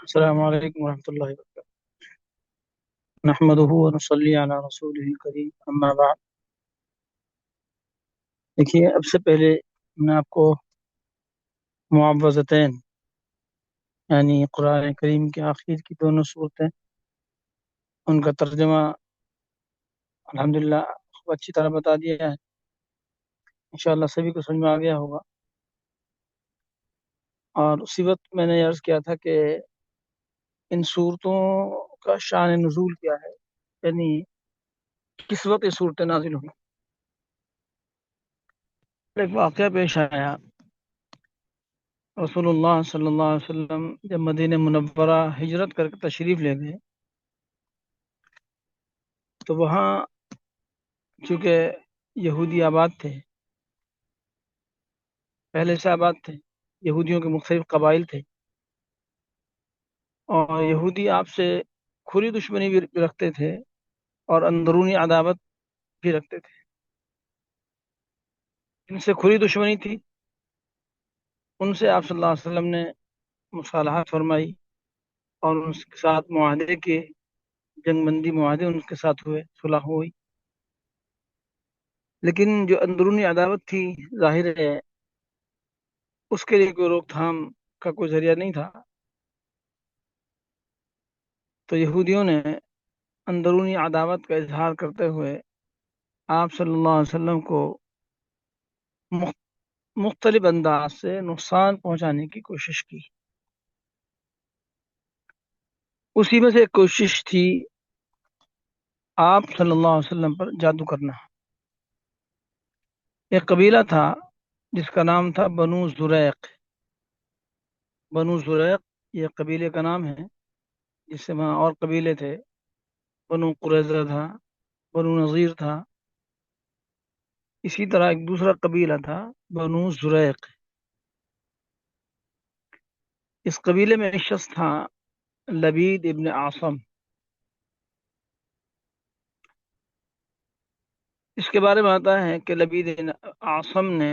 السلام علیکم ورحمۃ اللہ وبرکاتہ نحمدہ ونصلی علی رسولہ الکریم اما بعد۔ دیکھیے، اب سے پہلے میں آپ کو معوذتین یعنی قرآن کریم کے آخر کی دونوں صورتیں، ان کا ترجمہ الحمدللہ خوب اچھی طرح بتا دیا ہے۔ انشاءاللہ سبھی کو سمجھ میں آ گیا ہوگا۔ اور اسی وقت میں نے عرض کیا تھا کہ ان صورتوں کا شان نزول کیا ہے، یعنی کس وقت یہ صورتیں نازل ہوئی۔ ایک واقعہ پیش آیا، رسول اللہ صلی اللہ علیہ وسلم جب مدینہ منورہ ہجرت کر کے تشریف لے گئے تو وہاں چونکہ یہودی آباد تھے، پہلے سے آباد تھے، یہودیوں کے مختلف قبائل تھے، اور یہودی آپ سے کھلی دشمنی بھی رکھتے تھے اور اندرونی عداوت بھی رکھتے تھے۔ ان سے کھلی دشمنی تھی، ان سے آپ صلی اللہ علیہ وسلم نے مصالحت فرمائی اور ان کے ساتھ معاہدے کے، جنگ بندی معاہدے ان کے ساتھ ہوئے، صلح ہوئی۔ لیکن جو اندرونی عداوت تھی، ظاہر ہے اس کے لیے کوئی روک تھام کا کوئی ذریعہ نہیں تھا، تو یہودیوں نے اندرونی عداوت کا اظہار کرتے ہوئے آپ صلی اللہ علیہ وسلم کو مختلف انداز سے نقصان پہنچانے کی کوشش کی۔ اسی میں سے ایک کوشش تھی آپ صلی اللہ علیہ وسلم پر جادو کرنا۔ ایک قبیلہ تھا جس کا نام تھا بنو زریق۔ بنو زریق یہ قبیلے کا نام ہے، جس سے وہاں اور قبیلے تھے، بنو قریظہ تھا، بنو نذیر تھا، اسی طرح ایک دوسرا قبیلہ تھا بنو زریق۔ اس قبیلے میں ایک شخص تھا لبید ابن عاصم۔ اس کے بارے میں آتا ہے کہ لبید ابن عاصم نے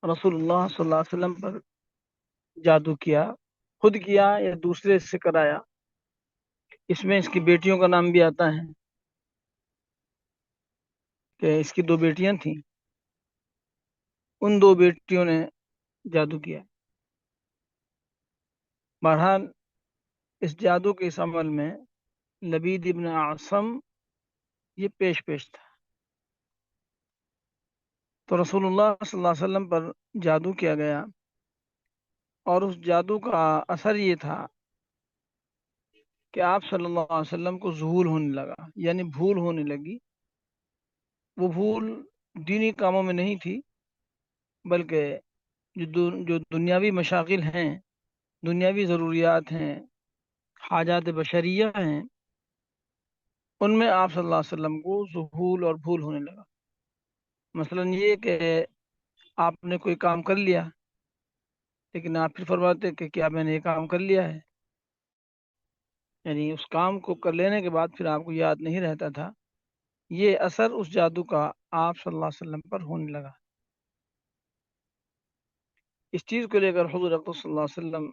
رسول اللہ صلی اللہ علیہ وسلم پر جادو کیا، خود کیا یا دوسرے سے کرایا۔ اس میں اس کی بیٹیوں کا نام بھی آتا ہے کہ اس کی دو بیٹیاں تھیں، ان دو بیٹیوں نے جادو کیا۔ بہرحال اس جادو کے اس عمل میں لبید ابن عاصم یہ پیش تھا، تو رسول اللہ صلی اللہ علیہ وسلم پر جادو کیا گیا، اور اس جادو کا اثر یہ تھا کہ آپ صلی اللہ علیہ وسلم کو ذہول ہونے لگا، یعنی بھول ہونے لگی۔ وہ بھول دینی کاموں میں نہیں تھی، بلکہ جو دنیاوی مشاغل ہیں، دنیاوی ضروریات ہیں، حاجات بشریہ ہیں، ان میں آپ صلی اللہ علیہ وسلم کو ذہول اور بھول ہونے لگا۔ مثلا یہ کہ آپ نے کوئی کام کر لیا، لیکن آپ پھر فرماتے کہ کیا میں نے یہ کام کر لیا ہے، یعنی اس کام کو کر لینے کے بعد پھر آپ کو یاد نہیں رہتا تھا۔ یہ اثر اس جادو کا آپ صلی اللہ علیہ وسلم پر ہونے لگا۔ اس چیز کو لے کر حضور اقدس صلی اللہ علیہ وسلم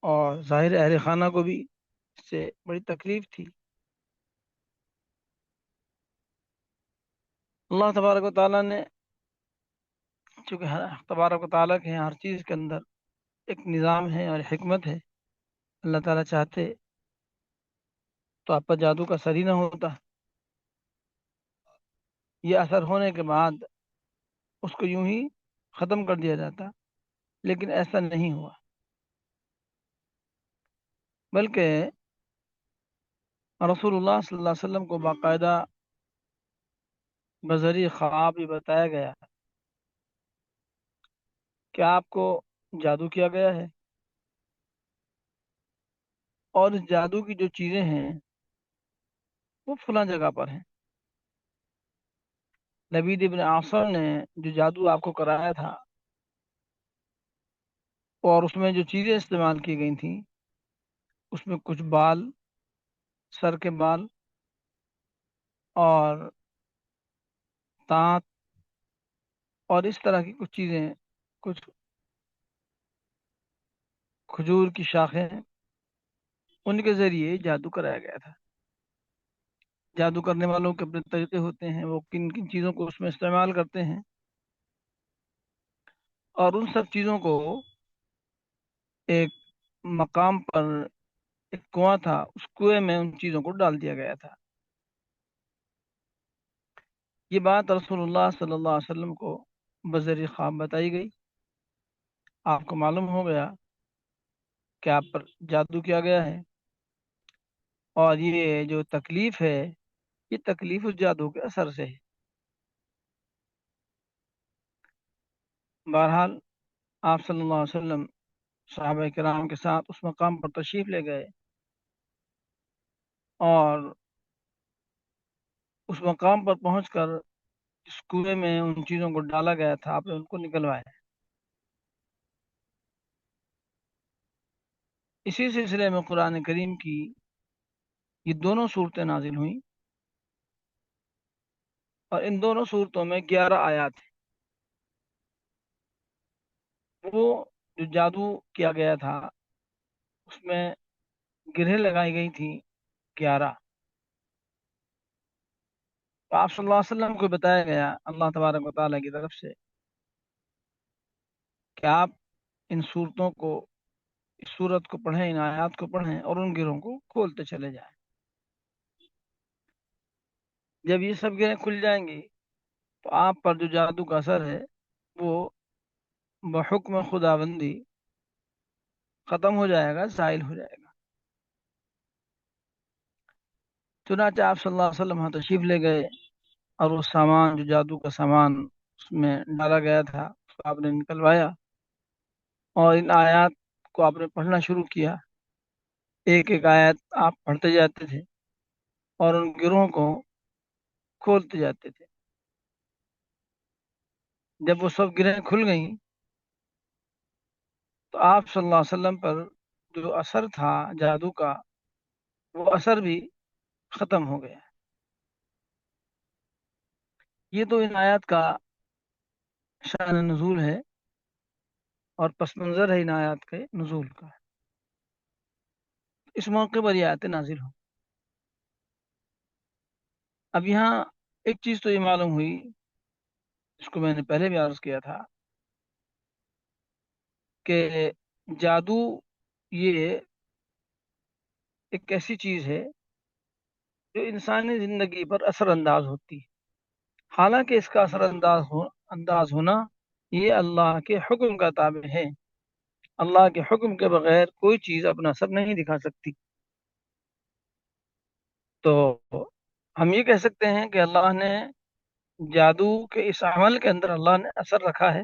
اور ظاہر اہل خانہ کو بھی اس سے بڑی تکلیف تھی۔ اللہ تبارک و تعالیٰ نے، چونکہ تبارک و تعالیٰ کے ہر چیز کے اندر ایک نظام ہے اور حکمت ہے، اللہ تعالیٰ چاہتے تو آپ پر جادو کا اثر ہی نہ ہوتا، یہ اثر ہونے کے بعد اس کو یوں ہی ختم کر دیا جاتا، لیکن ایسا نہیں ہوا، بلکہ رسول اللہ صلی اللہ علیہ وسلم کو باقاعدہ بذریعہ خواب یہ بتایا گیا کہ آپ کو جادو کیا گیا ہے، اور اس جادو کی جو چیزیں ہیں وہ فلاں جگہ پر ہیں۔ لبید ابن عاصم نے جو جادو آپ کو کرایا تھا، اور اس میں جو چیزیں استعمال کی گئی تھیں، اس میں کچھ بال، سر کے بال اور دانت اور اس طرح کی کچھ چیزیں، کچھ کھجور کی شاخیں، ان کے ذریعے جادو کرایا گیا تھا۔ جادو کرنے والوں کے اپنے طریقے ہوتے ہیں، وہ کن کن چیزوں کو اس میں استعمال کرتے ہیں، اور ان سب چیزوں کو ایک مقام پر ایک کنواں تھا، اس کنویں میں ان چیزوں کو ڈال دیا گیا تھا۔ یہ بات رسول اللہ صلی اللہ علیہ وسلم کو بذریعہ خواب بتائی گئی۔ آپ کو معلوم ہو گیا کہ آپ پر جادو کیا گیا ہے، اور یہ جو تکلیف ہے، یہ تکلیف اس جادو کے اثر سے ہے۔ بہرحال آپ صلی اللہ علیہ وسلم صحابہ کرام کے ساتھ اس مقام پر تشریف لے گئے، اور اس مقام پر پہنچ کر اس کنویں میں ان چیزوں کو ڈالا گیا تھا، آپ نے ان کو نکلوایا۔ اسی سلسلے میں قرآن کریم کی یہ دونوں صورتیں نازل ہوئیں، اور ان دونوں صورتوں میں 11 آیات ہیں۔ وہ جو جادو کیا گیا تھا، اس میں گرہیں لگائی گئی تھیں 11۔ تو آپ صلی اللہ علیہ وسلم کو بتایا گیا اللہ تبارک و تعالیٰ کی طرف سے کہ آپ ان صورتوں کو، اس صورت کو پڑھیں، ان آیات کو پڑھیں، اور ان گرہوں کو کھولتے چلے جائیں۔ جب یہ سب گرہیں کھل جائیں گی تو آپ پر جو جادو کا اثر ہے وہ بحکم خداوندی ختم ہو جائے گا، زائل ہو جائے گا۔ چنانچہ آپ صلی اللہ علیہ وسلم وہاں تشریف لے گئے، اور وہ سامان، جو جادو کا سامان اس میں ڈالا گیا تھا، اس کو آپ نے نکلوایا، اور ان آیات کو آپ نے پڑھنا شروع کیا۔ ایک ایک آیت آپ پڑھتے جاتے تھے اور ان گروہوں کو کھولتے جاتے تھے۔ جب وہ سب گرہیں کھل گئیں تو آپ صلی اللہ علیہ وسلم پر جو اثر تھا جادو کا، وہ اثر بھی ختم ہو گیا۔ یہ تو ان آیات کا شان نزول ہے، اور پس منظر ہے ان آیات کے نزول کا۔ اس موقع پر یہ آیتیں نازل ہوں۔ اب یہاں ایک چیز تو یہ معلوم ہوئی، اس کو میں نے پہلے بھی عرض کیا تھا، کہ جادو یہ ایک ایسی چیز ہے جو انسانی زندگی پر اثر انداز ہوتی ہے۔ حالانکہ اس کا انداز ہونا یہ اللہ کے حکم کا تابع ہے۔ اللہ کے حکم کے بغیر کوئی چیز اپنا اثر نہیں دکھا سکتی۔ تو ہم یہ کہہ سکتے ہیں کہ اللہ نے جادو کے اس عمل کے اندر اللہ نے اثر رکھا ہے،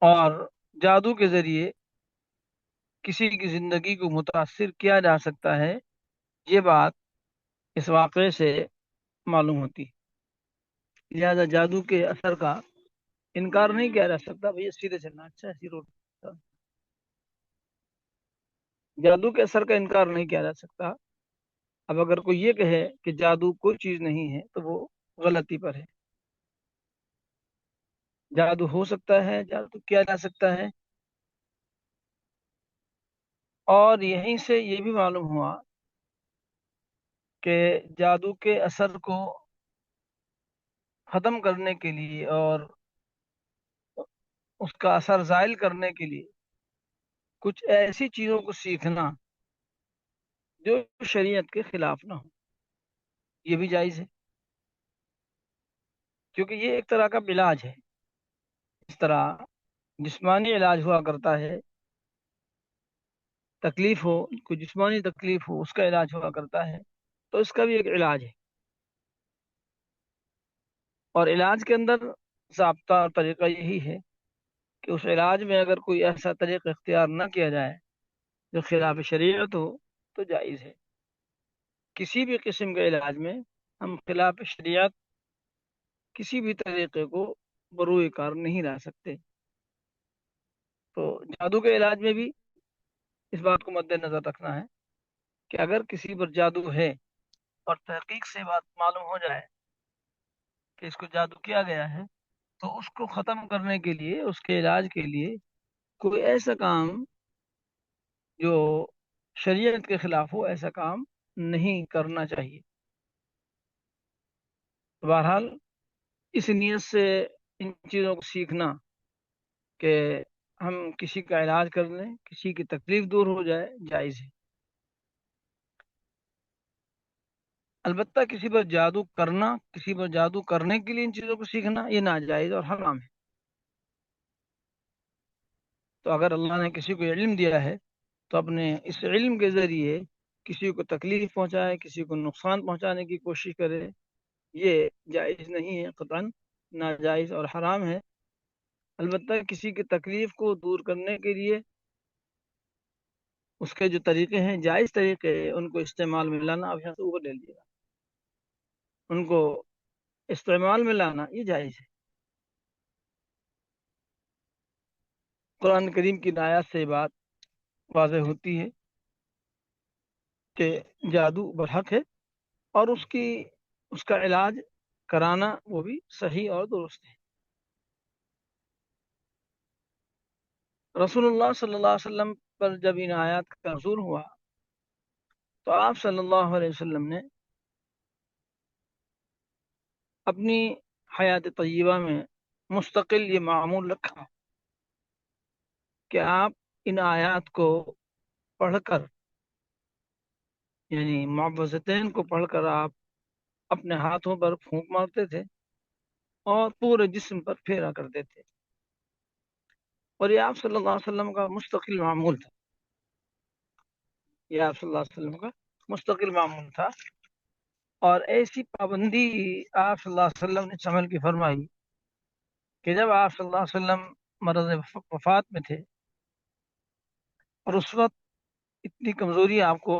اور جادو کے ذریعے کسی کی زندگی کو متاثر کیا جا سکتا ہے، یہ بات اس واقعے سے معلوم ہوتی ہے۔ لہذا جادو کے اثر کا انکار نہیں کیا جا سکتا۔ بھئی سیدھے چلنا، اچھا ایسی روڈ، جادو کے اثر کا انکار نہیں کیا جا سکتا۔ اب اگر کوئی یہ کہے کہ جادو کوئی چیز نہیں ہے تو وہ غلطی پر ہے۔ جادو ہو سکتا ہے، جادو کیا جا سکتا ہے، اور یہیں سے یہ بھی معلوم ہوا کہ جادو کے اثر کو ختم کرنے کے لیے اور اس کا اثر زائل کرنے کے لیے کچھ ایسی چیزوں کو سیکھنا جو شریعت کے خلاف نہ ہو، یہ بھی جائز ہے، کیونکہ یہ ایک طرح کا علاج ہے۔ اس طرح جسمانی علاج ہوا کرتا ہے، تکلیف ہو، کوئی جسمانی تکلیف ہو، اس کا علاج ہوا کرتا ہے، تو اس کا بھی ایک علاج ہے۔ اور علاج کے اندر ضابطہ اور طریقہ یہی ہے کہ اس علاج میں اگر کوئی ایسا طریقہ اختیار نہ کیا جائے جو خلاف شریعت ہو تو جائز ہے۔ کسی بھی قسم کے علاج میں ہم خلاف شریعت کسی بھی طریقے کو بروئے کار نہیں لا سکتے۔ تو جادو کے علاج میں بھی اس بات کو مد نظر رکھنا ہے کہ اگر کسی پر جادو ہے اور تحقیق سے بات معلوم ہو جائے کہ اس کو جادو کیا گیا ہے، تو اس کو ختم کرنے کے لیے، اس کے علاج کے لیے کوئی ایسا کام جو شریعت کے خلاف ہو ایسا کام نہیں کرنا چاہیے. بہرحال اس نیت سے ان چیزوں کو سیکھنا کہ ہم کسی کا علاج کر لیں، کسی کی تکلیف دور ہو جائے، جائز ہے. البتہ کسی پر جادو کرنا، کسی پر جادو کرنے کے لیے ان چیزوں کو سیکھنا یہ ناجائز اور حرام ہے. تو اگر اللہ نے کسی کو علم دیا ہے تو اپنے اس علم کے ذریعے کسی کو تکلیف پہنچائے، کسی کو نقصان پہنچانے کی کوشش کرے، یہ جائز نہیں ہے، قطعاً ناجائز اور حرام ہے. البتہ کسی کی تکلیف کو دور کرنے کے لیے اس کے جو طریقے ہیں، جائز طریقے، ان کو استعمال میں لانا. اب یہاں سے اوپر لے لیجیے گا، ان کو استعمال میں لانا یہ جائز ہے. قرآن کریم کی آیات سے بات واضح ہوتی ہے کہ جادو برحق ہے اور اس کا علاج کرانا وہ بھی صحیح اور درست ہے. رسول اللہ صلی اللہ علیہ وسلم پر جب ان آیات کا نزول ہوا تو آپ صلی اللہ علیہ وسلم نے اپنی حیات طیبہ میں مستقل یہ معمول رکھا کہ آپ ان آیات کو پڑھ کر، یعنی معوذتین کو پڑھ کر آپ اپنے ہاتھوں پر پھونک مارتے تھے اور پورے جسم پر پھیرا کرتے تھے. اور یہ آپ صلی اللہ علیہ وسلم کا مستقل معمول تھا. یہ آپ صلی اللہ علیہ وسلم کا مستقل معمول تھا. اور ایسی پابندی آپ صلی اللہ علیہ وسلم نے عمل کی فرمائی کہ جب آپ صلی اللہ علیہ وسلم مرض وفات میں تھے اور اس وقت اتنی کمزوری آپ کو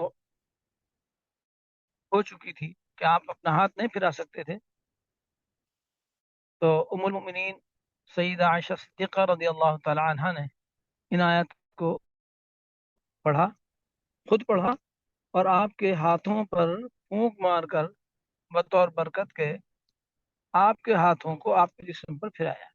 ہو چکی تھی کہ آپ اپنا ہاتھ نہیں پھرا سکتے تھے، تو ام المؤمنین سیدہ عائشہ صدیقہ رضی اللہ تعالی عنہ نے ان آیات کو پڑھا، خود پڑھا اور آپ کے ہاتھوں پر پھونک مار کر بطور برکت کے آپ کے ہاتھوں کو آپ کے جسم پر پھرایا.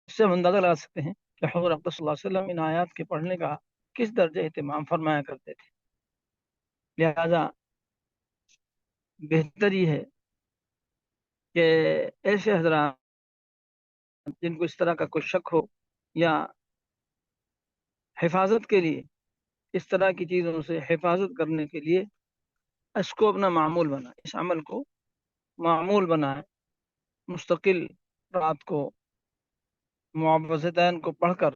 اس سے ہم اندازہ لگا سکتے ہیں کہ حضور اقدس صلی اللہ علیہ وسلم ان آیات کے پڑھنے کا کس درجے اہتمام فرمایا کرتے تھے. لہذا بہتر یہ ہے کہ ایسے حضرات جن کو اس طرح کا کوئی شک ہو یا حفاظت کے لیے، اس طرح کی چیزوں سے حفاظت کرنے کے لیے اس کو اپنا معمول بنائے، اس عمل کو معمول بنائے. مستقل رات کو معوذتین کو پڑھ کر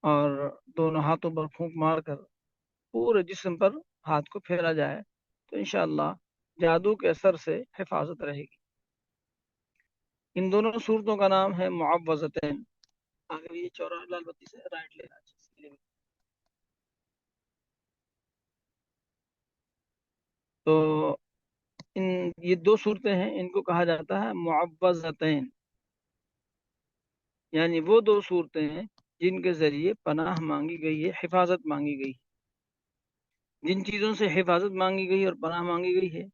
اور دونوں ہاتھوں پر پھونک مار کر پورے جسم پر ہاتھ کو پھیرا جائے تو انشاءاللہ جادو کے اثر سے حفاظت رہے گی. ان دونوں صورتوں کا نام ہے معوذتین. اگر یہ چوراہا لال بتی سے رائٹ لینا چاہیے تو یہ دو صورتیں ہیں، ان کو کہا جاتا ہے معوذتین، یعنی وہ دو صورتیں ہیں جن کے ذریعے پناہ مانگی گئی ہے، حفاظت مانگی گئی. جن چیزوں سے حفاظت مانگی گئی اور پناہ مانگی گئی ہے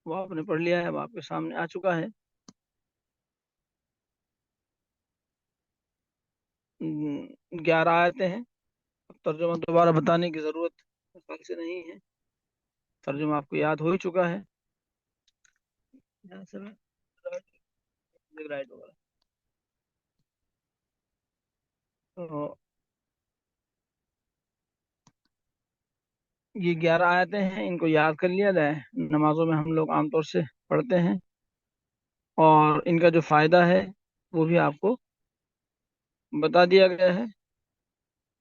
وہ آپ نے پڑھ لیا ہے، وہ آپ کے سامنے آ چکا ہے. 11 آیتیں ہیں. ترجمہ دوبارہ بتانے کی ضرورت خیال سے نہیں ہے، ترجمہ آپ کو یاد ہو ہی چکا ہے. تو یہ 11 آیتیں ہیں، ان کو یاد کر لیا جائے. نمازوں میں ہم لوگ عام طور سے پڑھتے ہیں اور ان کا جو فائدہ ہے وہ بھی آپ کو بتا دیا گیا ہے.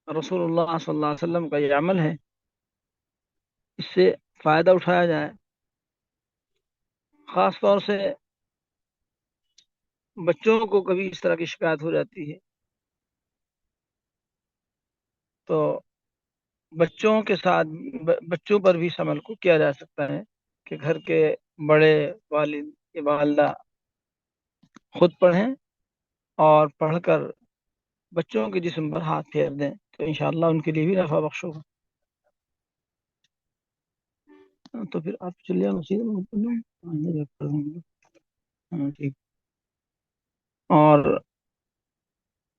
رسول اللہ صلی اللہ علیہ وسلم کا یہ عمل ہے، اس سے فائدہ اٹھایا جائے. خاص طور سے بچوں کو کبھی اس طرح کی شکایت ہو جاتی ہے تو بچوں کے ساتھ بچوں پر بھی اس عمل کو کیا جا سکتا ہے کہ گھر کے بڑے والد یا والدہ خود پڑھیں اور پڑھ کر بچوں کے جسم پر ہاتھ پھیر دیں تو انشاءاللہ ان کے لیے بھی نفع بخش ہوگا. تو پھر آپ چلیے مسجد میں ٹھیک. اور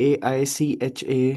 AICHA,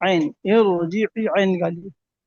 عين ارجعي، عين قال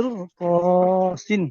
قرطاسين،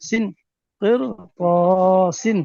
سين، قرطاسين।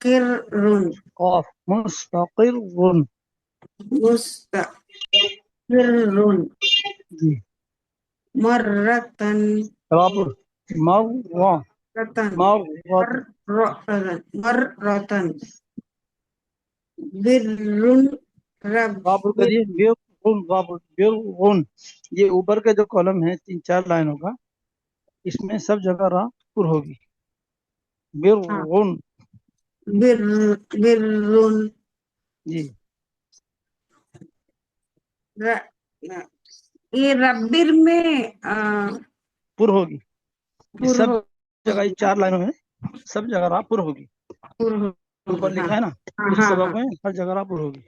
قاف مستقر. مستقر جی. مرتن رابر مرة رتن مرة. مرتن بر رب رابر کریے بیرون. رابر بیرون. یہ اوپر کا جو کالم ہے 3-4 لائنوں کا، اس میں سب جگہ را پر ہوگی. بیرون. برن جی. یہ ربر میں پر ہوگی. یہ سب جگہ ہوگی. یہ 4 لائنوں میں سب جگہ را پر ہوگی. اوپر لکھا ہے نا اس سبق میں ہر جگہ را پر ہوگی.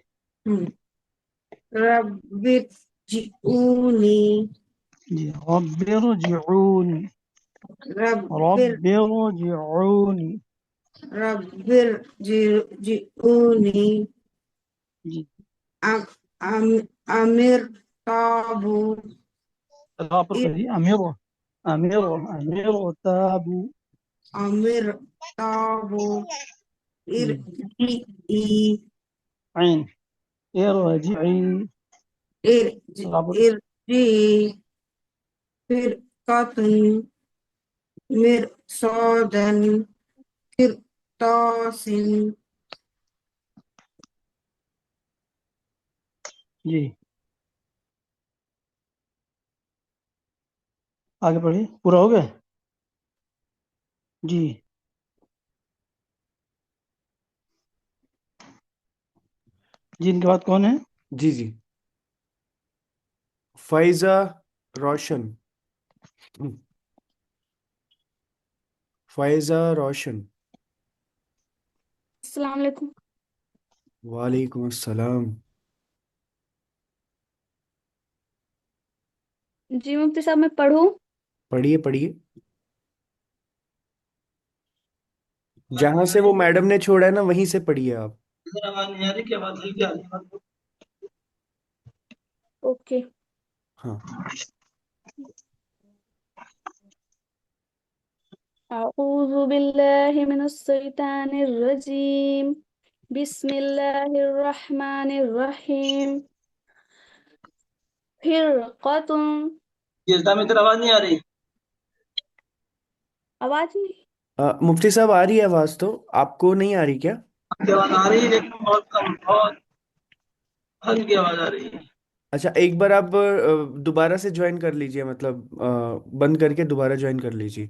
ربر جئونی جی. رب ارجعونی. ربر رب ارجعونی. ربر جئونی جی. امر تابو را پر کریے. امیر امیر امیر تابو. امر تابو جی. ارجعی عین ارجعی. را پر. ارجعی فرقتن مرصادن قرطاسن. جی. آگے پڑھیے. پورا ہو گیا. جی. جی ان کے بعد کون ہے؟ جی جی، فائزہ روشن. فائزہ روشن. السلام علیکم. وعلیکم السلام. جی مفتی صاحب میں پڑھوں؟ پڑھیے پڑھیے، جہاں سے وہ میڈم نے چھوڑا ہے نا وہیں سے پڑھیے آپ. اوکے. ہاں. اعوذ باللہ من الشیطان الرجیم. بسم اللہ الرحمن الرحیم. فرقتن. یہ آواز نہیں آ رہی. آواز نہیں. مفتی صاحب آ رہی ہے آواز تو، آپ کو نہیں آ رہی کیا؟ آواز آ رہی ہے لیکن بہت کم، بہت ہلکی آواز آ رہی ہے. اچھا ایک بار آپ دوبارہ سے جوائن کر لیجئے، مطلب بند کر کے دوبارہ جوائن کر لیجئے.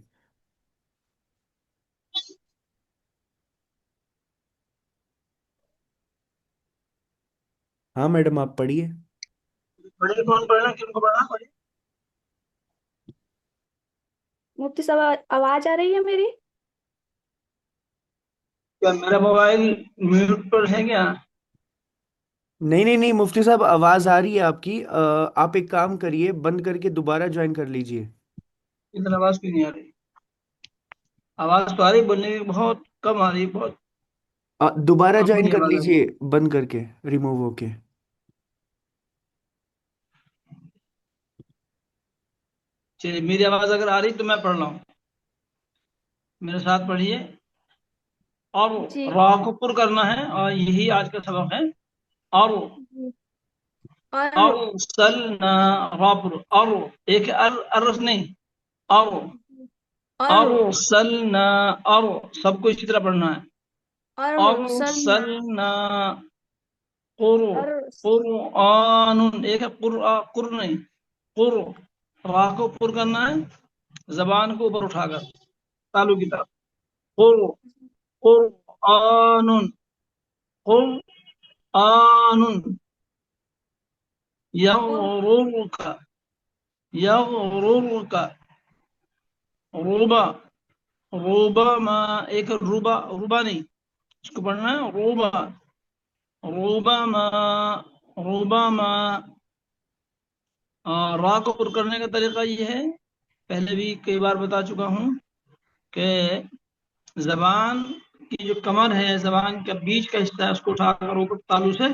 ہاں میڈم آپ پڑھیے. پڑھیے. کون پڑھنا؟ کن کو پڑھنا؟ پڑھیے. مفتی صاحب آواز آ رہی ہے میری؟ کیا میرا موبائل میوٹ پر ہے کیا؟ نہیں نہیں نہیں مفتی صاحب آواز آ رہی ہے آپ کی. آپ ایک کام کریے، بند کر کے دوبارہ جوائن کر لیجئے. ادھر آواز کیوں نہیں آ رہی؟ آواز تو آ رہی، بولنے کی بہت کم آ رہی، بہت دوبارہ جوائن معمولی کر آواز آ رہی. لیجئے بند کر کے، ریموو ہو کے. چلیے میری آواز اگر آ رہی تو میں پڑھ رہا ہوں، میرے ساتھ پڑھیے. اور جی. را کو پر کرنا ہے اور یہی آج کا سبق ہے. اور اور ارسلنا. را پر اور ایک ارس نہیں. اور اور ارسلنا. اور سب کو اسی طرح پڑھنا ہے. ارسلنا. ارسلنا اور قرآن. ایک ہے قر نہیں، قر. را کو پر کرنا ہے زبان کو اوپر اٹھا کر تالو کی طرف. قرآن. قرآن. یغررک. یغررک. روبا. روبا ما. ایک روبا، روبا نہیں، اس کو پڑھنا ہے روبا. روبا ما. روبا ما. را کو پر کرنے کا طریقہ یہ ہے، پہلے بھی کئی بار بتا چکا ہوں کہ زبان کی جو کمر ہے، زبان کا بیچ کا حصہ ہے، اس کو اٹھا کر اوپر تالو سے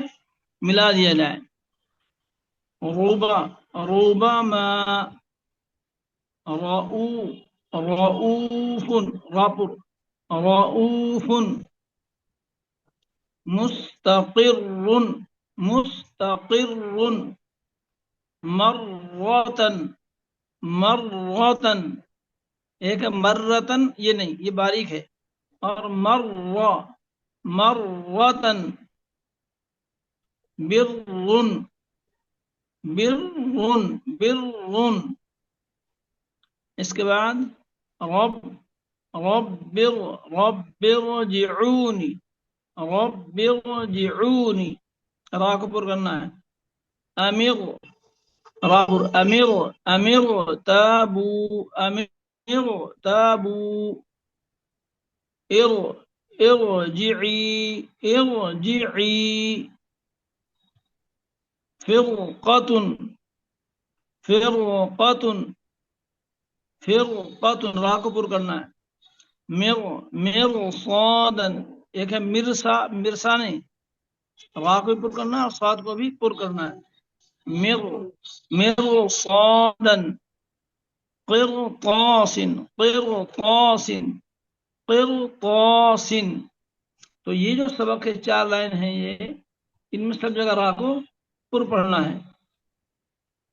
ملا دیا جائے. روبا. روبا ما. رؤوف. رؤوف. رابر. رؤوف. مستقر مستقر مرتن مرتن، ایک ہے مرتن، یہ نہیں، یہ باریک ہے، اور مرتن برن برن برن، اس کے بعد رب ارجعونی رب ارجعونی، را کو پر کرنا ہے، امر امر امر تابو امر تابو، ارجعی ارجعی، فرقة فرقة فرقة، را کو پر کرنا ہے، مرصادا، ایک ہے مرسا، مرسا نہیں، را کو پر کرنا ہے اور صاد کو بھی پر کرنا ہے، مرصادا قرطاس قرطاس قرطاس۔ تو یہ جو سبق کے 4 لائن ہیں، یہ ان میں سب جگہ را کو پر پڑھنا ہے۔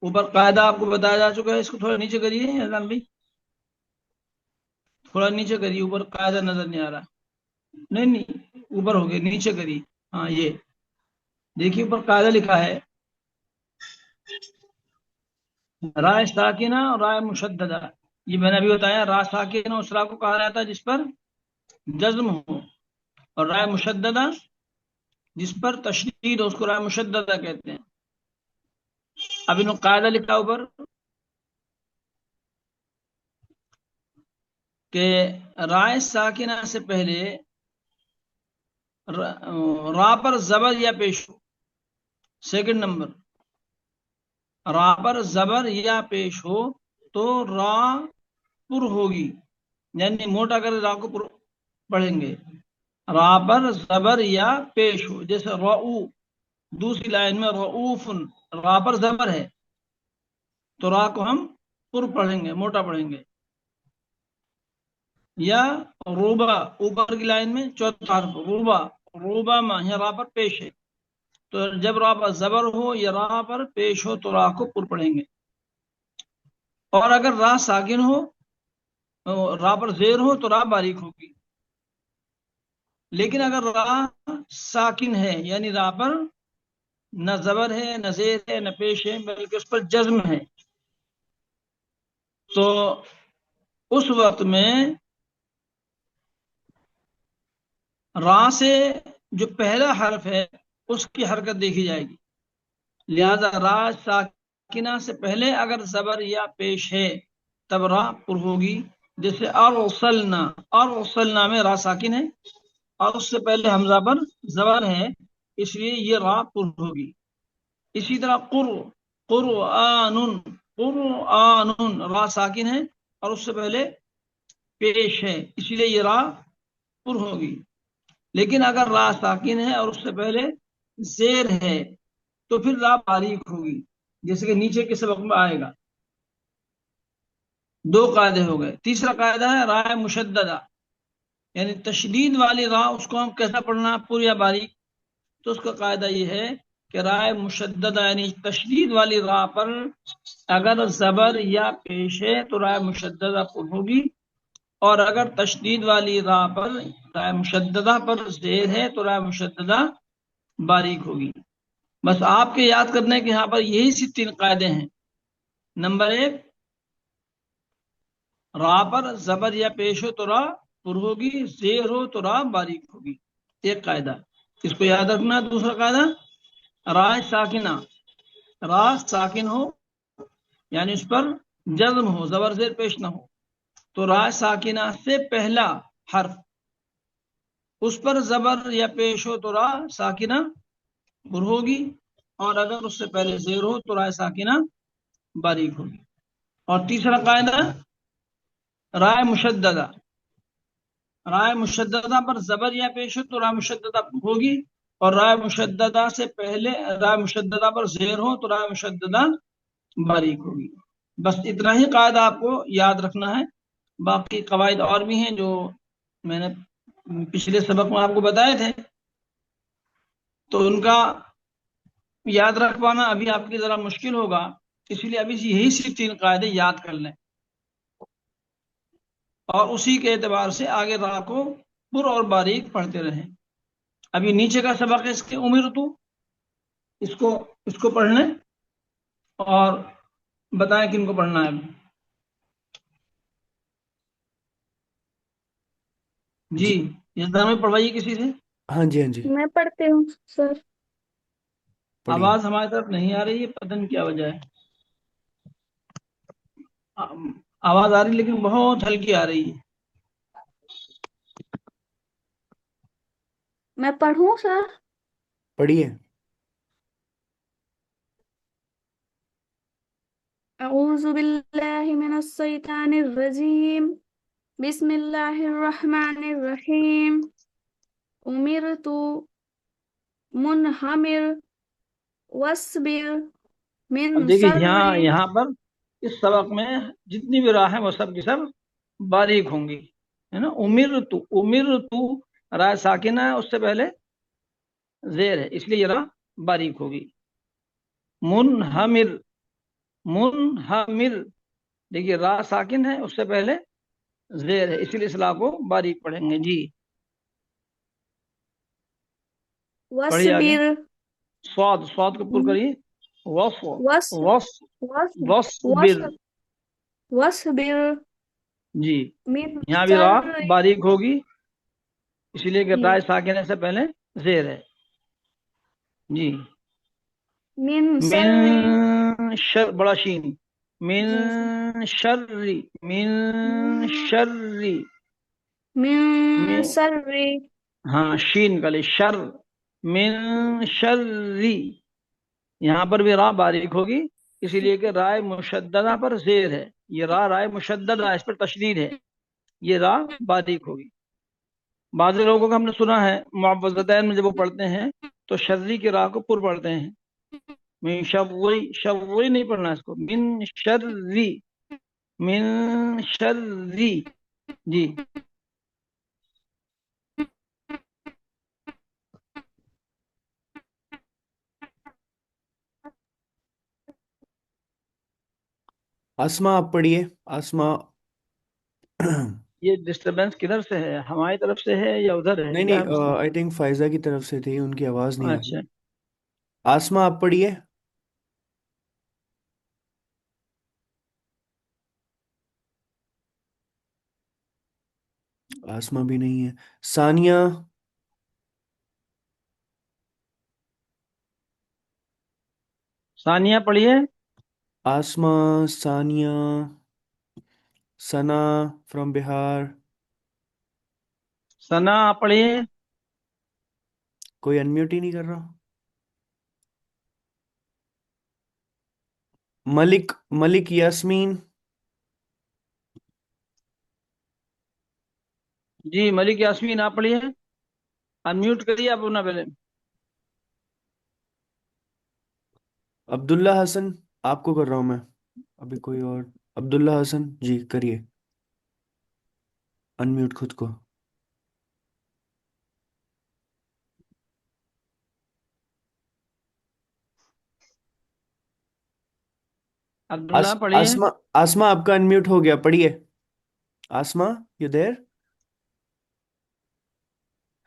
اوپر قاعدہ آپ کو بتایا جا چکا ہے، اس کو تھوڑا نیچے کریے اذان بھائی، تھوڑا نیچے کریے، اوپر قاعدہ نظر نہیں آ رہا، نہیں اوپر ہو گیا، نیچے کریے، ہاں یہ دیکھیے اوپر قاعدہ لکھا ہے، رائے ساکنہ اور رائے مشددہ، یہ میں نے ابھی بتایا، را ساکنہ اس را کو کہا جاتا ہے جس پر جزم ہو، اور رائے مشددہ جس پر تشدید ہو، اس کو رائے مشددہ کہتے ہیں۔ اب انہوں قاعدہ لکھا اوپر کہ رائے ساکنہ سے پہلے را پر زبر یا پیش ہو، سیکنڈ نمبر، را پر زبر یا پیش ہو تو را پر ہوگی، یعنی موٹا کر را کو پر پڑھیں گے، را پر زبر یا پیش ہو، جیسے رؤ، دوسری لائن میں رؤوف، را پر زبر ہے تو را کو ہم پر پڑھیں گے، موٹا پڑھیں گے، یا روبا، اوپر کی لائن میں چوتھا حرف روبا، روبا ماں، یہاں را پر پیش ہے، تو جب را پر زبر ہو یا را پر پیش ہو تو را کو پر پڑھیں گے، اور اگر را ساکن ہو، را پر زیر ہو تو را باریک ہوگی، لیکن اگر را ساکن ہے یعنی را پر نہ زبر ہے نہ زیر ہے نہ پیش ہے بلکہ اس پر جزم ہے، تو اس وقت میں را سے جو پہلا حرف ہے اس کی حرکت دیکھی جائے گی، لہذا را ساکنہ سے پہلے اگر زبر یا پیش ہے تب را پر ہوگی، جیسے ارسلنا، ارسلنا میں را ساکن ہے اور اس سے پہلے حمزہ پر زبر ہے، اس لیے یہ را پر ہوگی۔ اسی طرح قرآن، قرآن، را ساکن ہے اور اس سے پہلے پیش ہے، اسی لیے یہ را پر ہوگی، لیکن اگر را ساکن ہے اور اس سے پہلے زیر ہے تو پھر را باریک ہوگی، جیسے کہ نیچے کے سبق میں آئے گا۔ 2 قاعدے ہو گئے۔ تیسرا قاعدہ ہے رائے مشددہ، یعنی تشدید والی را، اس کو ہم کیسا پڑھنا، پر یا باریک؟ تو اس کا قاعدہ یہ ہے کہ رائے مشددہ یعنی تشدید والی را پر اگر زبر یا پیش ہے تو رائے مشددہ پر ہوگی، اور اگر تشدید والی را پر رائے مشددہ پر زیر ہے تو رائے مشددہ باریک ہوگی۔ بس آپ کے یاد کرنے کے یہاں پر یہی 3 قاعدے ہیں۔ نمبر 1، را پر زبر یا پیش ہو تو را پر ہوگی، زیر ہو تو را باریک ہوگی، ایک قاعدہ، اس کو یاد رکھنا۔ دوسرا قاعدہ، را ساکنہ، را ساکن ہو یعنی اس پر جزم ہو، زبر زیر پیش نہ ہو، تو را ساکنہ سے پہلا حرف اس پر زبر یا پیش ہو تو را ساکنہ پر ہوگی، اور اگر اس سے پہلے زیر ہو تو را ساکنہ باریک ہوگی۔ اور تیسرا قاعدہ رائے مشددہ، رائے مشددہ پر زبر یا پیش ہو تو رائے مشددہ ہوگی، اور رائے مشددہ سے پہلے رائے مشددہ پر زیر ہو تو رائے مشددہ باریک ہوگی۔ بس اتنا ہی قاعدہ آپ کو یاد رکھنا ہے، باقی قواعد اور بھی ہیں جو میں نے پچھلے سبق میں آپ کو بتائے تھے۔ تو ان کا یاد رکھ پانا ابھی آپ کی ذرا مشکل ہوگا، اس لیے ابھی یہی صرف 3 قاعدے یاد کر لیں اور اسی کے اعتبار سے آگے راہ کو پر اور باریک پڑھتے رہیں۔ ابھی نیچے کا سبق ہے اس کے امرتو، اس کو پڑھ لیں اور بتائیں کن کو پڑھنا ہے ابھی۔ جی اس دار میں پڑھوائیے کسی سے۔ ہاں جی ہاں جی میں پڑھتی ہوں سر۔ پڑھیے۔ آواز ہماری طرف نہیں آ رہی ہے، پتہ نہیں کیا وجہ ہے، آواز آ رہی لیکن بہت ہلکی آ رہی ہے۔ میں پڑھوں سر؟ پڑھیے۔ اعوذ باللہ من الشیطان الرجیم، بسم اللہ الرحمن الرحیم۔ امرت منہمر وصبر اب من دیکھیے شر۔ یہاں پر اس سبق میں جتنی بھی راہ ہیں وہ سب کی سب باریک ہوں گی، ہے نا۔ امر تو رائے ساکنہ ہے، اس سے پہلے زیر ہے، اس لیے یہ راہ باریک ہوگی۔ منہمر دیکھیے راہ ساکن ہے، اس سے پہلے زیر ہے، اسی لیے اس راہ کو باریک پڑھیں گے۔ جی پڑھیے آگے۔ سواد کو پر کریے، وص وص وص وص وصبر۔ وص وصبر جی من یہاں بھی راہ شر باریک ہوگی، اسی لیے کہ رائے ساکن سے پہلے زیر ہے۔ جی من شر۔ من شر بڑا شین، من جی سر۔ شر، من شر، من شر۔ ہاں شین کا لے شر، من شر، یہاں پر بھی راہ باریک ہوگی اسی لیے کہ رائے مشددہ پر زیر ہے، یہ راہ رائے مشددہ ہے، اس پر تشدید ہے، یہ راہ باریک ہوگی۔ بعض لوگوں کو ہم نے سنا ہے معوذتین میں جب وہ پڑھتے ہیں تو شرری کی راہ کو پر پڑھتے ہیں، من شوری نہیں پڑھنا اس کو، من شرری، من شرری۔ جی آسما آپ پڑھیے۔ آسما۔ یہ ڈسٹربینس کدھر سے ہے، ہماری طرف سے ہے یا ادھر ہے، نہیں کیا نہیں ہے مسئلہ؟ آئی تھنک فائزہ کی طرف سے تھی، ان کی آواز نہیں آ رہی۔ اچھا آسما آپ پڑھیے۔ آسما بھی نہیں ہے۔ ثانیہ۔ ثانیہ پڑھیے۔ آسما، ثانیہ، ثنا فرام بہار۔ ثنا پڑھیے۔ کوئی انمیوٹ ہی نہیں کر رہا۔ ملک یاسمین۔ جی ملک یاسمین آپ پڑھیے، انمیوٹ کریے آپ اپنا پہلے۔ عبداللہ حسن آپ کو کر رہا ہوں میں، ابھی کوئی اور۔ عبداللہ حسن جی کریے انمیوٹ خود کو۔ عبداللہ پڑھیے۔ آسما، آسما آپ کا انمیوٹ ہو گیا، پڑھیے۔ آسما یو دیر؟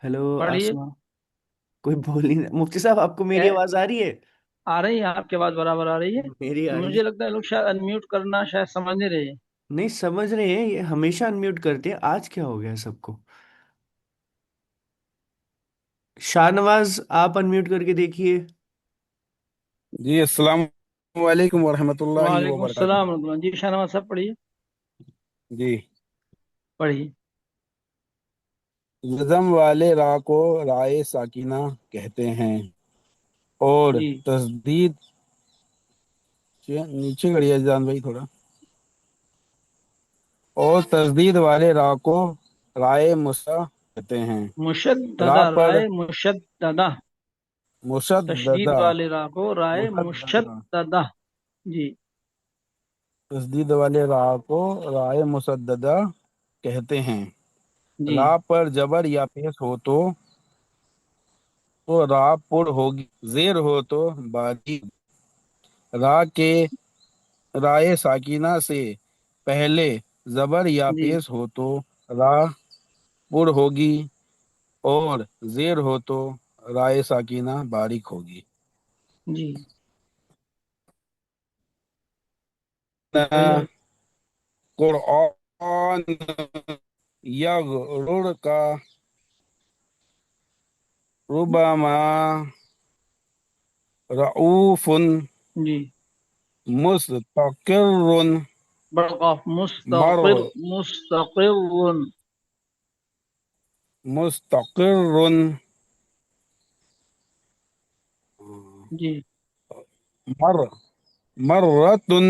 ہیلو پڑھیے۔ آسما، کوئی بول نہیں رہا۔ مفتی صاحب آپ کو میری آواز آ رہی ہے؟ آ رہی ہے آپ کی آواز برابر آ رہی ہے، میری آ رہی مجھے ہے؟ لگتا ہے لوگ شاید انمیوٹ کرنا شاید سمجھ نہیں رہے ہیں۔ نہیں سمجھ رہے ہیں، یہ ہمیشہ انمیوٹ کرتے ہیں، آج کیا ہو گیا سب کو؟ شاہ نواز آپ انمیوٹ کر کے دیکھیے۔ جی السلام علیکم ورحمۃ اللہ وعلیکم وبرکاتہ۔ السلام ورحمۃ اللہ۔ جی شاہنواز صاحب پڑھیے۔ جی پڑھیے۔ جزم والے راہ کو رائے ساکنہ کہتے ہیں، اور جی تشدید نیچے کریے جان بھائی تھوڑا، اور تشدید والے راہ کو رائے مسا کہتے ہیں۔ مشددہ راہ پر رائے مشددہ، تشدید مشددہ والے راہ کو رائے مشددہ مشددہ۔ جی تشدید والے راہ کو رائے مسددہ کہتے ہیں۔ جی راہ پر جبر یا پیش ہو تو تو را پر ہوگی، زیر ہو تو باریک، را کے رائے ساکینہ سے پہلے زبر یا جی پیش ہو تو را پر ہوگی، اور زیر ہو تو رائے ساکینہ باریک ہوگی۔ جی پڑھیے۔ قرآن یغرر کا ربما رعوف جی مستقر برقاف مر مستقر مستقر مستقر جی مر مرتن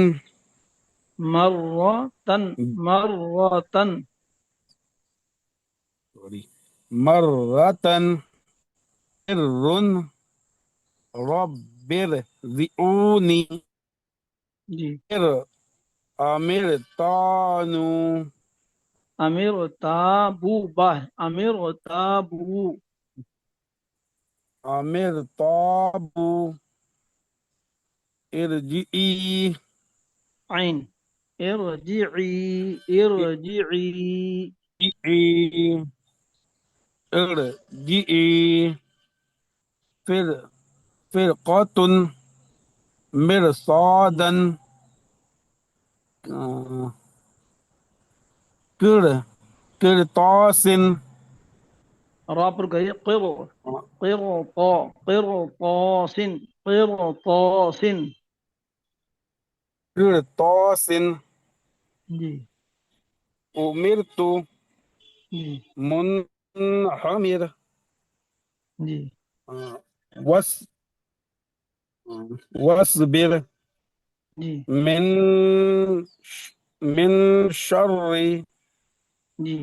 مرتن مرتن مرتن رن ربر ذئونی جی امر تانو امیر تابو باہ امیر تابو امر تابو ارجئی عین ارجعی ارجعی ارجئی پھر فرقتن مرصادن کر کرتاسن را پر گئی قرطاسن قرطاسن کرتاسن جی امرت جی منحمر جی وس واصبر جی من من شر جی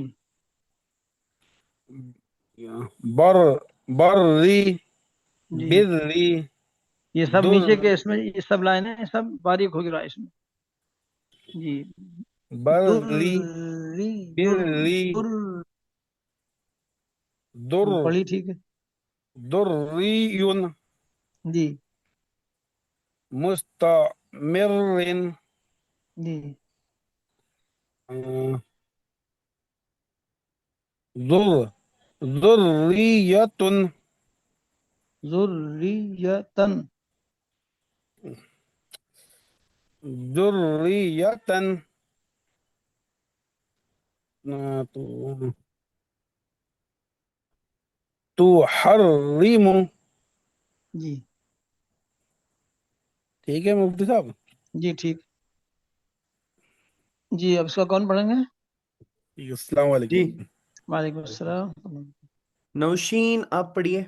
بر بری جی بری یہ سب در نیچے کے اس میں یہ سب لائنیں ہیں، سب باریک ہوگی رہا اس میں۔ جی بری دری بری در در پڑھی ٹھیک ہے۔ دریون جی مستمر جی ذر ذریتن ذریتن ذریتن تحرم جی ٹھیک ہے مفتی صاحب؟ جی ٹھیک۔ جی اب اس کا کون پڑھیں گے؟ السلام جی علیکم۔ وعلیکم السلام۔ نوشین آپ پڑھیے۔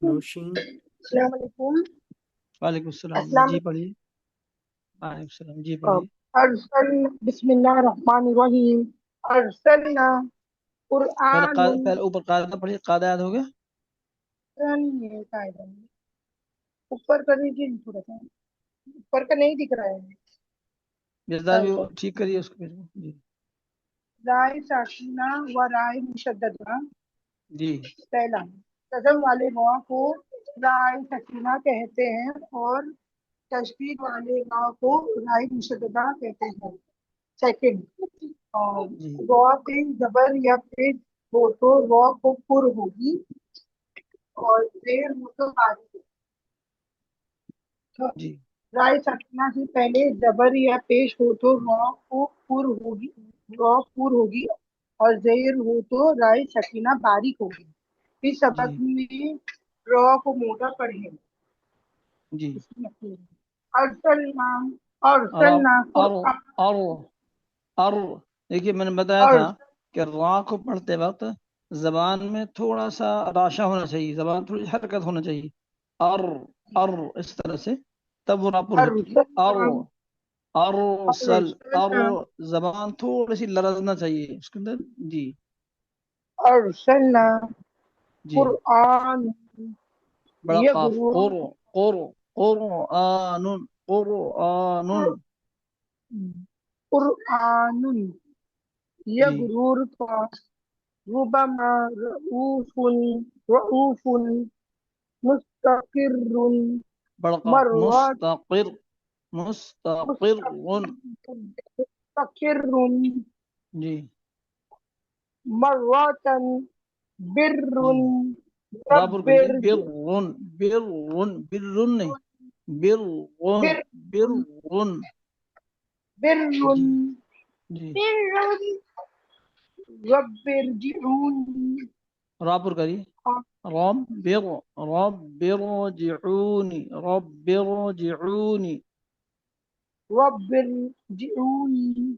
نوشین السلام علیکم۔ وعلیکم السلام السلام جی پڑھیے۔ وعلیکم السلام جی پڑھیے۔ ارسل بسم اللہ الرحمن الرحیم ارسلنا قرآن پہلے اوپر قاعدہ پڑھیے، قاعدہ یاد ہو گیا؟ اوپر کا دیجیے تھوڑا سا، اوپر کا نہیں دکھ رہا ہے جزا بھی قاعدہ۔ ٹھیک کریے اس کو جی رائے ساکینہ و رائے مشددہ، جی پہلا قدم والے واؤ کو رائے سکینہ کہتے ہیں اور تشدید والے واؤ کو رائے مشددہ کہتے ہیں۔ سیکنڈ، جی واؤ پہ زبر یا پیش ہو تو واؤ کو پر ہوگی اور زیر ہو تو باریک۔ جی رائے سکینہ سے پہلے زبر یا پیش ہو تو واؤ کو پر ہوگی، واؤ پر ہوگی اور زیر ہو تو رائے سکینہ باریک ہوگی۔ اس سبق جی میں را کو موٹا پڑھیں۔ جی ارسلنا اور ارسلنا اور قرآن اور اور دیکھیے میں نے بتایا تھا کہ را کو پڑھتے وقت زبان میں تھوڑا سا راشا ہونا چاہیے، زبان تھوڑی حرکت ہونا چاہیے، اور اس طرح سے تب وہ راپور ہوتی ہے۔ ارسل اور زبان تھوڑی سی لرزنا چاہیے اس کے اندر۔ جی ارسلنا جی قرآن بڑا یہ قاف غرور قرآن قرآن قرآن یہ جی غرور کا ربما رؤوف مستقر بڑا قاف مرات مستقر مستقر مستقر جی مرات بر جی رابر کریے رب برون برون برون نہیں برون بر برون بر جی جی رب ارجعوني رابر کریے رب رب ارجعوني رب ارجعوني رب ارجعوني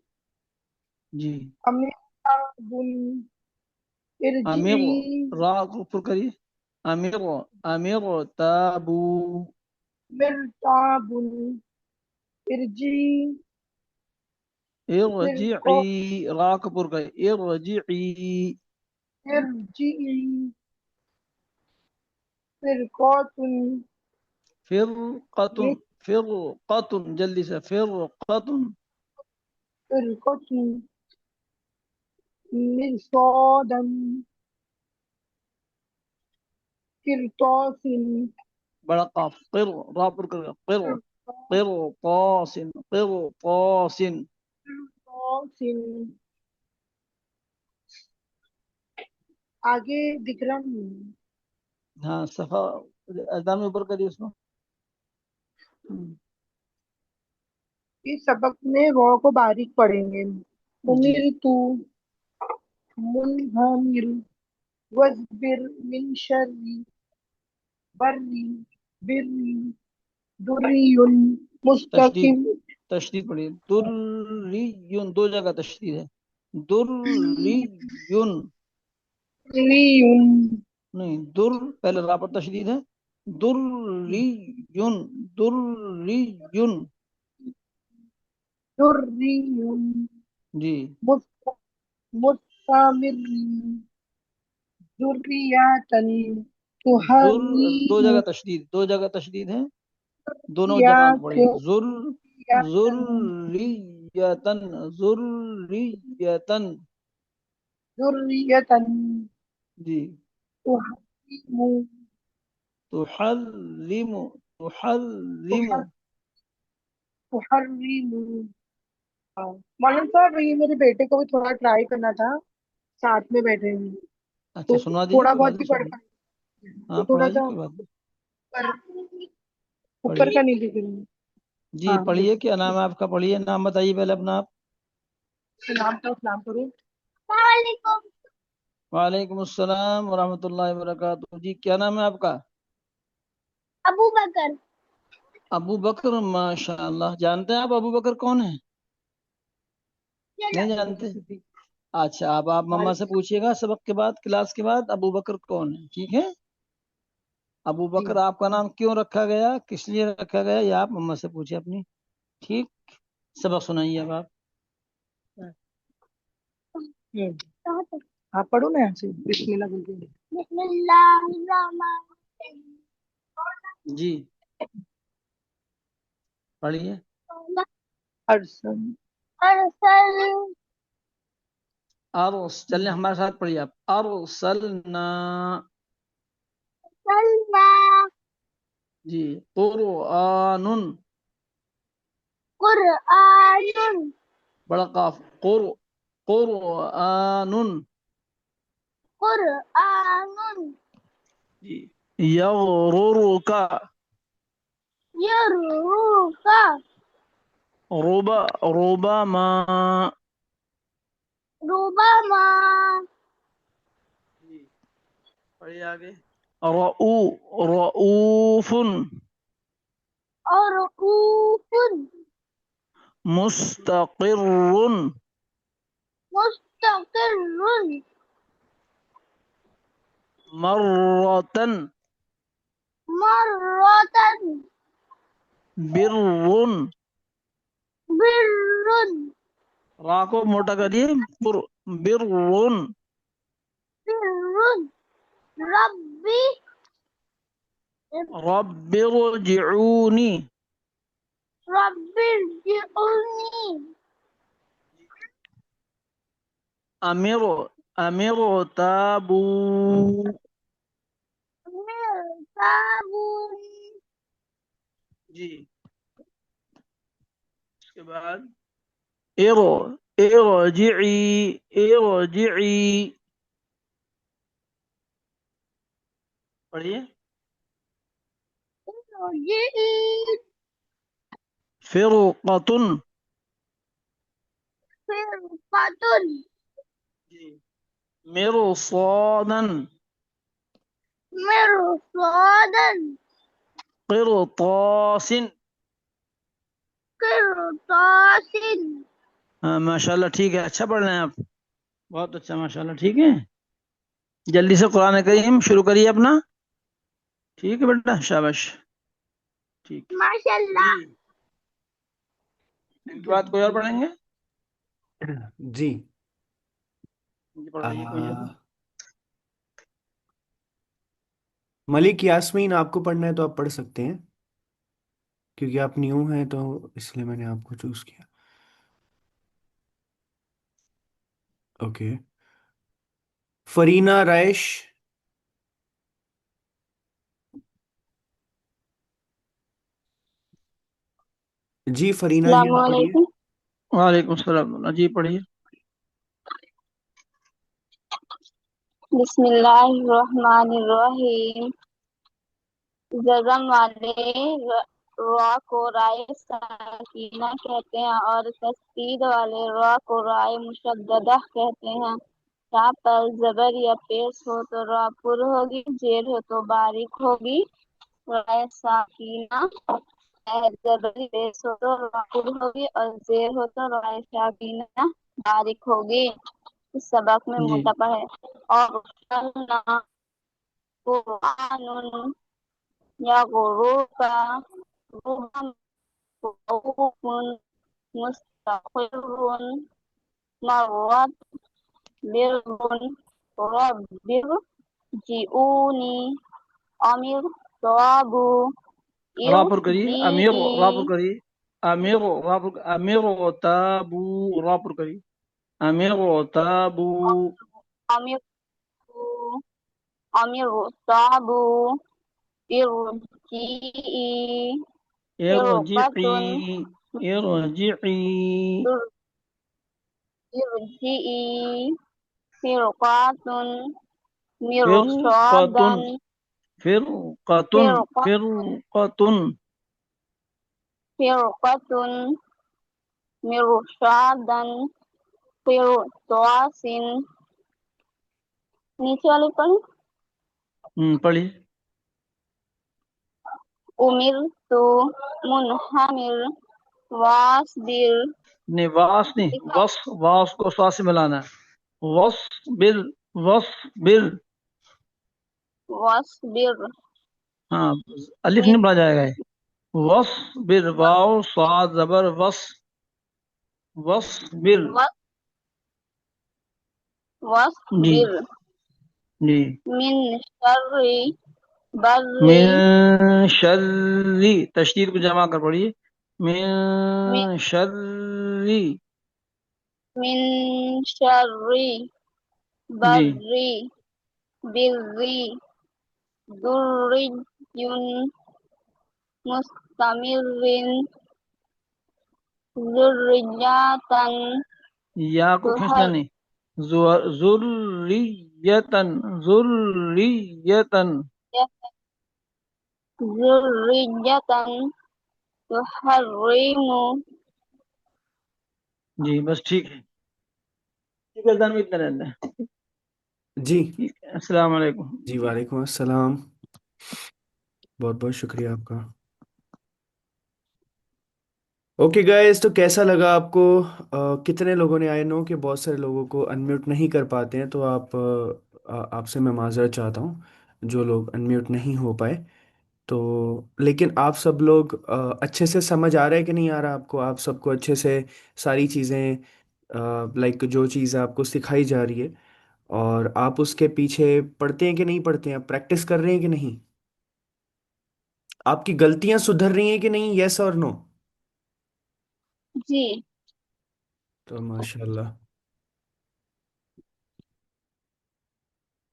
جی أمر امیر ارجعي را کو اوپر کریے امیر امیر تابو مرتاب ارجعي ارجعی را کو اوپر کریے ارجعی ارجعي فرقات فرقة فرقة جلدی سے فرقة فرقة مرصادا قرطاس بڑا قاف قر را پر کر قر قرطاس قرطاس قرطاس آگے دکھ رہا نہیں ہاں صفحہ اذان میں اوپر کریے اس کو اس سبق میں وہ کو باریک پڑھیں گے جی امیر تو منہمر وزبر من شری بری بری دری تشدید مستقم تشدید پڑھیے دریون دو جگہ تشدید ہے دریون دریون نہیں در پہلے را پر تشدید ہے دریون دریون دریون جی مستمر ذریاتن در دو تحریم جگہ تشدید دو جگہ تشدید ہے دونوں جگہ پڑھیے ذر ذریتن ذریتن ذریاتن جی تحریم تحرم تحرم تحریم مولانا صاحب یہ میرے بیٹے کو بھی تھوڑا ٹرائی کرنا تھا ساتھ میں بیٹھے ہیں اچھا تو سنوا دیجیے تھوڑا کوئی بات بہت نہیں بھی سن پڑھ لیجیے پائے تو ہاں تھوڑا پڑھائیے سا کوئی بات نہیں اوپر پڑھیے کا نہیں دکھ رہا جی ہاں پڑھیے کیا نام ہے آپ کا پڑھیے نام بتائیے پہلے اپنا آپ سلام تو اسلام کرو وعلیکم السلام ورحمۃ اللہ وبرکاتہ جی کیا نام ہے آپ کا ابو بکر ابو بکر ماشاء اللہ جانتے ہیں آپ ابو بکر کون ہیں نہیں جانتے اچھا آپ مما سے پوچھیے گا سبق کے بعد کلاس کے بعد ابو بکر کون ہے ٹھیک ہے ابو بکر آپ کا نام کیوں رکھا گیا کس لیے رکھا گیا یہ آپ مما سے پوچھیں اپنی ٹھیک سبق سنائیے اب آپ آپ پڑھو نا یہاں سے بسم اللہ بولتے ہیں بسم اللہ الرحمن جی پڑھیے ارسل ارسل چلیں ہمارے ساتھ پڑھیے آپ ارسلنا سلنا جی قرآن قرآن بڑا قاف قرآن قرآن جی یغررک یروک ربما ربما جی پڑھیے آگے رؤوف رؤوف مستقر مستقر مرة مرة بر بر را کو موٹا کریے بر بر ربی رب ارجعونی ربی ارجعونی امیر امیر تابو. جی. اس کے بعد ارو ارجعی ارجعی. پڑھیے. فرقتن. جی. مرصادن. قرطاس. ہاں ماشاء اللہ ٹھیک ہے، اچھا پڑھ رہے ہیں آپ، بہت اچھا ماشاء اللہ. ٹھیک ہے، جلدی سے قرآن کریم شروع کریے اپنا. ٹھیک ہے بیٹا، شاباش. ٹھیک ماشاء اللہ. ان کے بعد کوئی اور پڑھیں گے؟ جی. جی پڑھائیے کوئی اور. ملک یاسمین، آپ کو پڑھنا ہے تو آپ پڑھ سکتے ہیں، کیونکہ آپ نیو ہیں تو اس لیے میں نے آپ کو چوز کیا. اوکے. فرینا رائش. جی فرینا جی السلام آپ پڑھیے. علیکم. وعلیکم السلام. جی پڑھیے. بسم اللہ الرحمن الرحیم. ززم والے را کو رائے ساکینہ کہتے ہیں اور تشدید والے را کو رائے مشددہ کہتے ہیں. یہاں پر زبر یا پیش ہو تو را پر ہوگی، زیر ہو تو باریک ہوگی. رائے ساکینہ زبر پیش ہو تو را پر ہوگی اور زیر ہو تو رائے ساکینہ باریک ہوگی. اس سبق میں جی. متبع ہے. اور قرآن یا غروب کا غروب مستقر مرت برن ربر جیونی امیر صابو را پر کریے. امیر را پر ارجعی کریے. امیر را پر امیر تابو را پر کریے. امیر تابو. امیر امیر صابو ارجعی فرقتن ارجعی ارجعی. ارجعی فرقاتن فرقتن مرصادن فرقتن فرقة فرقتن. فرقة مرصادن قرطاس. نیچے والے پر پڑھیے. امرت منحمر واصبر. نہیں واس نہیں، وس، واس کو سوا سے ملانا ہے. وس بر. وس بر. واصبر ہاں الف نہیں پڑھا جائے گا یہ. وس بر، واؤ صاد زبر وس. وس بر. جی. واصبر جی. من شر بر من شر، تشدید کو جمع کر پڑھیے. من من شر. من شر جی. بر بر ذري مستمر ذرية یا کو کھینچنا نہیں. ذریتن ذریتن. ذرية تحرم. جی بس ٹھیک ہے. ٹھیک ہے دن میں اتنا رہنا ہے. جی. ٹھیک ہے، السلام علیکم. جی وعلیکم السلام. بہت بہت شکریہ آپ کا. اوکے گائز، تو کیسا لگا آپ کو؟ کتنے لوگوں نے، آئی نو کہ بہت سارے لوگوں کو انمیوٹ نہیں کر پاتے ہیں، تو آپ سے میں معذرت چاہتا ہوں جو لوگ انمیوٹ نہیں ہو پائے. تو لیکن آپ سب لوگ اچھے سے سمجھ آ رہا ہے کہ نہیں آ رہا آپ کو؟ آپ سب کو اچھے سے ساری چیزیں، لائک جو چیز آپ کو سکھائی جا رہی ہے، اور آپ اس کے پیچھے پڑھتے ہیں کہ نہیں پڑھتے ہیں؟ آپ پریکٹس کر رہے ہیں کہ نہیں؟ آپ کی غلطیاں سدھر رہی ہیں کہ نہیں؟ یس اور نو؟ جی تو ماشاء اللہ.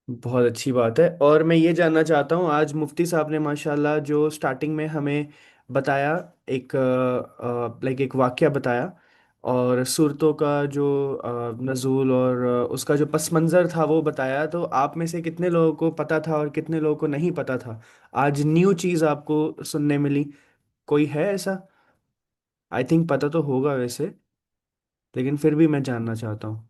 بہت اچھی بات ہے، اور میں یہ جاننا چاہتا ہوں، آج مفتی صاحب نے ماشاءاللہ جو سٹارٹنگ میں ہمیں بتایا، ایک لائک ایک واقعہ بتایا، اور صورتوں کا جو نزول اور اس کا جو پس منظر تھا وہ بتایا، تو آپ میں سے کتنے لوگوں کو پتا تھا اور کتنے لوگوں کو نہیں پتا تھا؟ آج نیو چیز آپ کو سننے ملی، کوئی ہے ایسا؟ آئی تھنک پتا تو ہوگا ویسے، لیکن پھر بھی میں جاننا چاہتا ہوں۔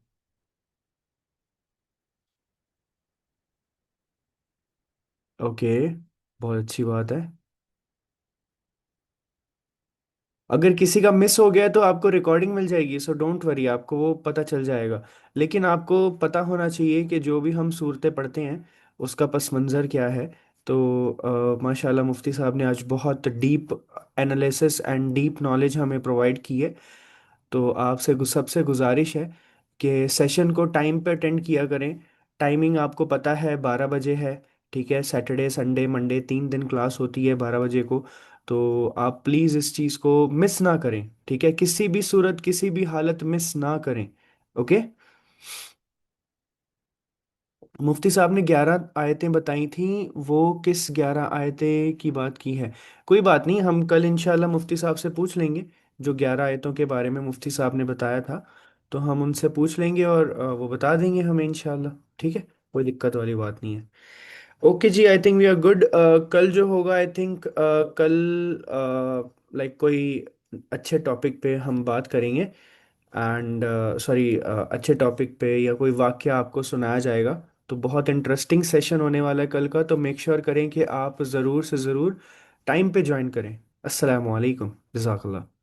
اوکے، بہت اچھی بات ہے۔ اگر کسی کا مس ہو گیا تو آپ کو ریکارڈنگ مل جائے گی، سو ڈونٹ وری، آپ کو وہ پتہ چل جائے گا۔ لیکن آپ کو پتہ ہونا چاہیے کہ جو بھی ہم صورتیں پڑھتے ہیں اس کا پس منظر کیا ہے۔ تو ماشاء اللہ مفتی صاحب نے آج بہت deep analysis and deep knowledge ہمیں پرووائڈ کی ہے۔ تو آپ سے سب سے گزارش ہے کہ سیشن کو ٹائم پہ اٹینڈ کیا کریں۔ ٹائمنگ آپ کو پتہ ہے 12 بجے ہے، ٹھیک ہے؟ سیٹرڈے سنڈے منڈے 3 دن کلاس ہوتی ہے 12 بجے کو۔ تو آپ پلیز اس چیز کو مس نہ کریں، ٹھیک ہے؟ کسی بھی صورت کسی بھی حالت مس نہ کریں، اوکے؟ مفتی صاحب نے 11 آیتیں بتائی تھیں، وہ کس 11 آیتیں کی بات کی ہے؟ کوئی بات نہیں، ہم کل انشاءاللہ مفتی صاحب سے پوچھ لیں گے، جو 11 آیتوں کے بارے میں مفتی صاحب نے بتایا تھا، تو ہم ان سے پوچھ لیں گے اور وہ بتا دیں گے ہمیں انشاءاللہ، ٹھیک ہے؟ کوئی دقت والی بات نہیں ہے۔ اوکے جی، I think we are good. کل جو ہوگا آئی تھنک کل لائک کوئی اچھے ٹاپک پہ ہم بات کریں گے، اینڈ سوری اچھے ٹاپک پہ یا کوئی واقعہ آپ کو سنایا جائے گا۔ تو بہت انٹرسٹنگ سیشن ہونے والا ہے کل کا، تو میک شیور کریں کہ آپ ضرور سے ضرور ٹائم پہ جوائن کریں۔ السلام علیکم، جزاک اللہ۔